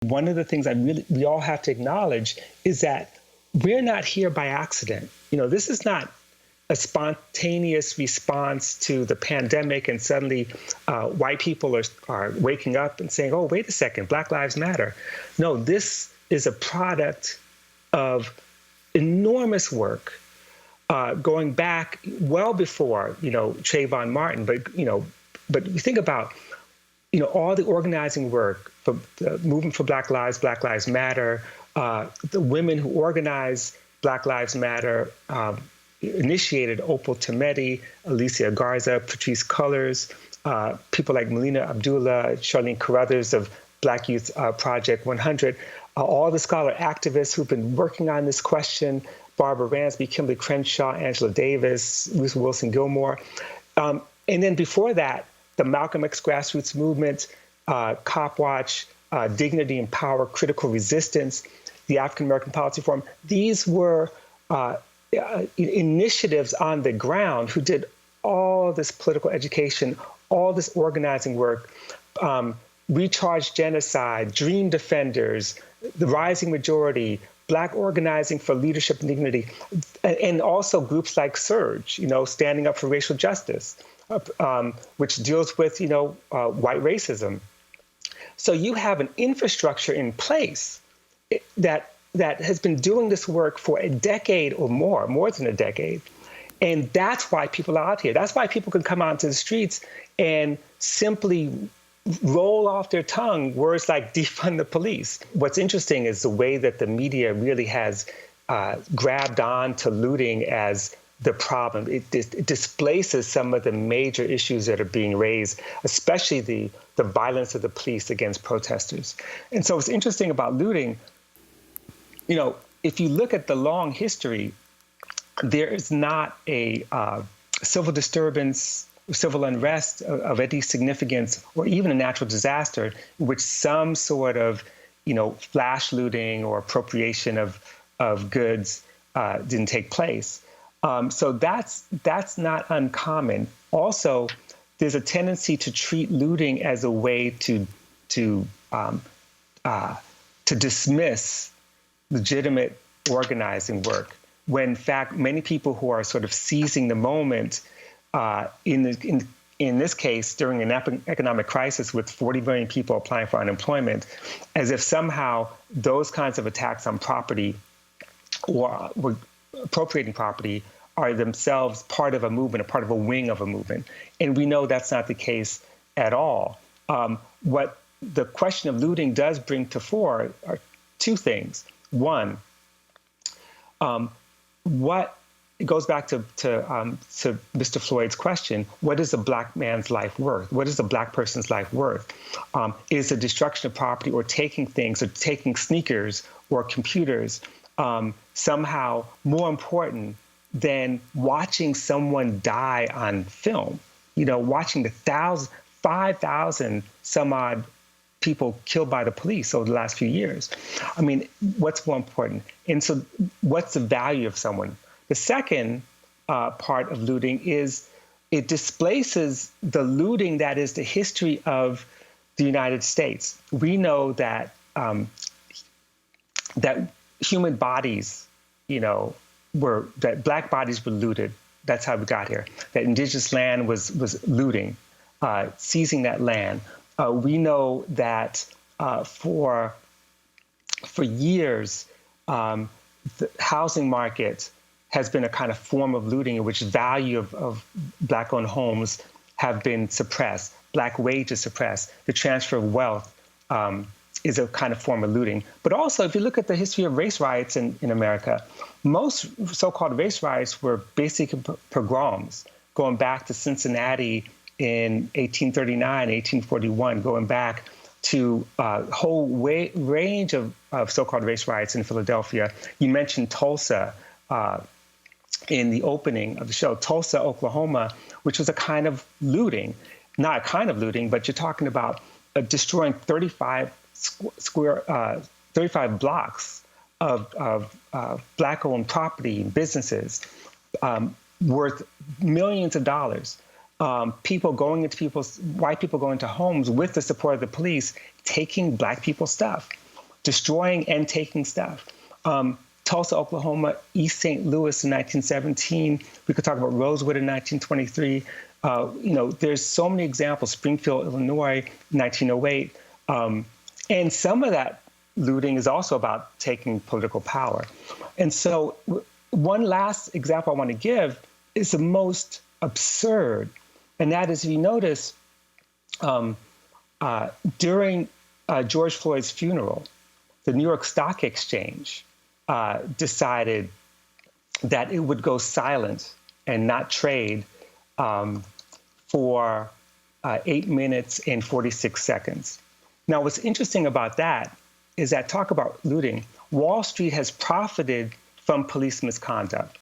One of the things we all have to acknowledge is that we're not here by accident. This is not a spontaneous response to the pandemic and suddenly white people are waking up and saying, oh, wait a second, Black Lives Matter. No, this is a product of enormous work going back well before, Trayvon Martin. But you think about, all the organizing work for the movement for Black Lives Matter, the women who organized Black Lives Matter, initiated Opal Tometi, Alicia Garza, Patrisse Cullors, people like Melina Abdullah, Charlene Carruthers of Black Youth Project 100, all the scholar activists who've been working on this question, Barbara Ransby, Kimberly Crenshaw, Angela Davis, Ruth Wilson Gilmore. And then before that, the Malcolm X grassroots movement, Cop Watch, Dignity and Power, Critical Resistance, the African American Policy Forum. These were initiatives on the ground who did all this political education, all this organizing work, Recharge Genocide, Dream Defenders, the Rising Majority, Black Organizing for Leadership and Dignity, and also groups like SURGE, Standing Up for Racial Justice, which deals with, white racism. So you have an infrastructure in place that has been doing this work for a decade or more than a decade. And that's why people are out here. That's why people can come out into the streets and simply roll off their tongue words like defund the police. What's interesting is the way that the media really has grabbed on to looting as the problem. It displaces some of the major issues that are being raised, especially the violence of the police against protesters. And so what's interesting about looting, if you look at the long history, there is not a civil disturbance, civil unrest of any significance, or even a natural disaster in which some sort of, flash looting or appropriation of goods didn't take place. So that's not uncommon. Also, there's a tendency to treat looting as a way to dismiss legitimate organizing work, when in fact many people who are sort of seizing the moment in this case during an economic crisis with 40 million people applying for unemployment, as if somehow those kinds of attacks on property or appropriating property are themselves part of a movement, a part of a wing of a movement. And we know that's not the case at all. What the question of looting does bring to fore are two things. One, it goes back to Mr. Floyd's question, what is a Black man's life worth? What is a Black person's life worth? Is the destruction of property or taking things or taking sneakers or computers somehow more important than watching someone die on film? Watching the 5,000 some odd people killed by the police over the last few years. I mean, what's more important? And so what's the value of someone? The second part of looting is it displaces the looting that is the history of the United States. We know that that human bodies, that Black bodies were looted. That's how we got here. That indigenous land was looting, seizing that land. We know that for years, the housing market has been a kind of form of looting in which value of Black-owned homes have been suppressed, Black wages suppressed, the transfer of wealth is a kind of form of looting. But also, if you look at the history of race riots in America, most so-called race riots were basic pogroms, going back to Cincinnati in 1839, 1841, going back to a whole range of so-called race riots in Philadelphia. You mentioned Tulsa in the opening of the show, Tulsa, Oklahoma, which was a kind of looting, not a kind of looting, but you're talking about destroying 35 blocks of Black-owned property and businesses worth millions of dollars. White people going into homes with the support of the police, taking Black people's stuff. destroying and taking stuff. Tulsa, Oklahoma, East St. Louis in 1917. We could talk about Rosewood in 1923. There's so many examples. Springfield, Illinois, 1908. And some of that looting is also about taking political power. And so one last example I want to give is the most absurd. And that is, if you notice, during George Floyd's funeral, the New York Stock Exchange decided that it would go silent and not trade for 8 minutes and 46 seconds. Now, what's interesting about that is that, talk about looting, Wall Street has profited from police misconduct.